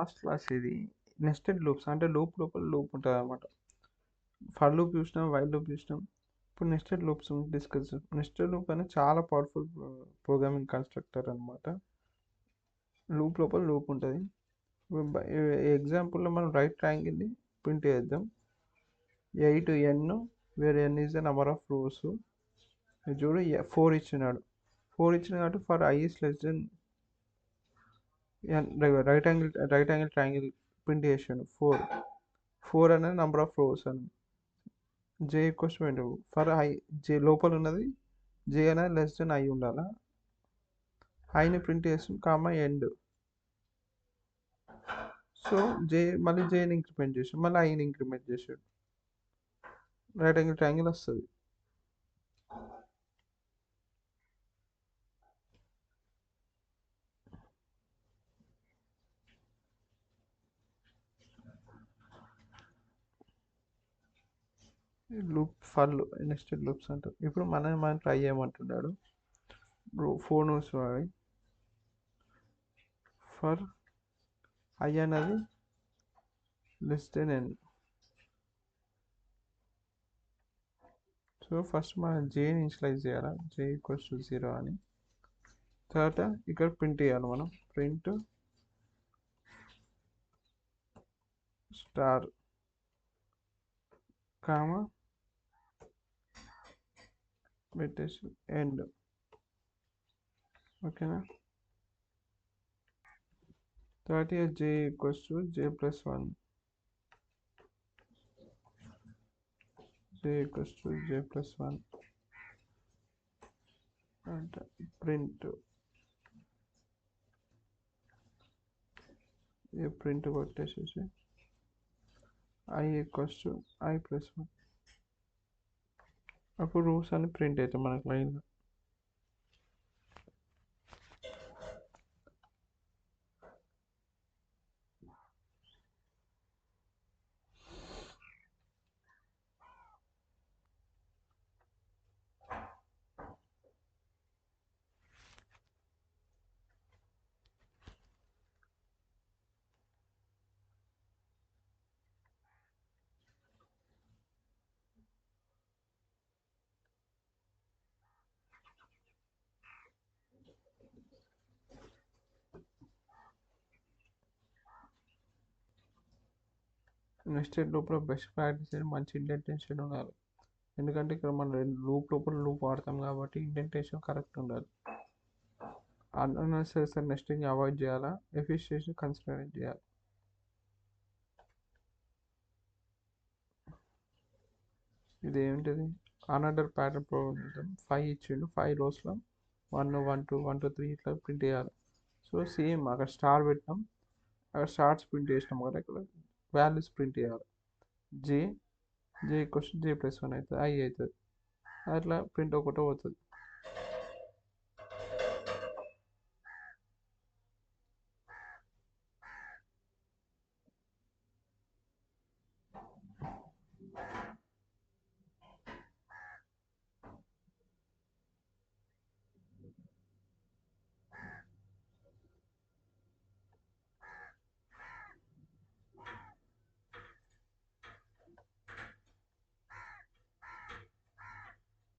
Last class ఇది nested loops అంటే loop లోపల లూప్ ఉంటుంది అనమాట. ఫర్ లూప్ చూసినాం, వైల్ లూప్ చూసినాం. ఇప్పుడు nested loops discuss. Nested loop అనేది చాలా పవర్ఫుల్ ప్రోగ్రామింగ్ కన్స్ట్రక్టర్ అనమాట. లూప్ లోపల లూప్ ఉంటుంది. ఎగ్జాంపుల్లో మనం రైట్ ట్రయాంగిల్ని ప్రింట్ చేద్దాం. A to n, where n is the number of rows. చూడు 4 ఇచ్చినాడు. 4 ఇచ్చినాడు కాబట్టి for I is less than n, right angle triangle print చేసాడు 4 అనేది నెంబర్ ఆఫ్ రోస్ అని. j equals to for I, j లోపల ఉన్నది j అనేది లెస్ దెన్ I ఉండాలా. ఐని ప్రింట్ చేస్తుంది కామా ఎండ్. సో మళ్ళీ jని ఇంక్రిమెంట్ చేసాడు, మళ్ళీ ఐని ఇంక్రిమెంట్ చేసాడు, రైట్ యాంగిల్ ట్రయాంగిల్ వస్తుంది. లూప్ ఫర్ నెస్టెడ్ లూప్స్ అంటారు. ఇప్పుడు మనం ట్రై చేయమంటున్నాడు. 4 నోడ్స్ వాడి ఫర్ I అనేది less than n. So first మనం jని ఇనిషియలైజ్ చేయాలి, j ఈక్వల్స్ టు 0 అని. తర్వాత ఇక్కడ ప్రింట్ చేయాలి మనం, ప్రింట్ స్టార్ కామా పెట్టేసి ఎండ్. ఓకేనా. తర్వాత j equals to j+1, j equals to j+1 అంటే ప్రింట్ ప్రింట్ కొట్టేసేసి I ఈక్వల్స్ టు I+1. అప్పుడు రూట్స్ అన్ని ప్రింట్ అవుతాయి మనకు లైన్లో. నెస్టెడ్ లోపల బెస్ట్ ప్రాక్టీస్ అయితే మంచి ఇండెంటేషన్ ఉండాలి. ఎందుకంటే ఇక్కడ మనం లూప్ లోపల లూప్ వాడతాం కాబట్టి ఇండెంటేషన్ కరెక్ట్ ఉండాలి. అన్నెసెసరీ నెస్టింగ్ అవాయిడ్ చేయాలా, ఎఫిషియన్సీ కన్సిడర్ చేయాలి. ఇది ఏంటిది అనదర్ ప్యాటర్న్ ప్రోగ్రామ్ 5 ఇచ్చిండు. 5 రోస్లో 1 1 2 1 2 3 ఇట్లా ప్రింట్ చేయాలి. సో సేమ్ అక్కడ స్టార్ పెట్టినాం, అక్కడ స్టార్స్ ప్రింట్ చేసినాం కదా, ఇక్కడ వాల్యూస్ ప్రింట్ చేయాలి. j ఈక్వల్స్ j+1 అవుతుంది, I అవుతుంది. అట్లా ప్రింట్ ఒకటో అవుతుంది.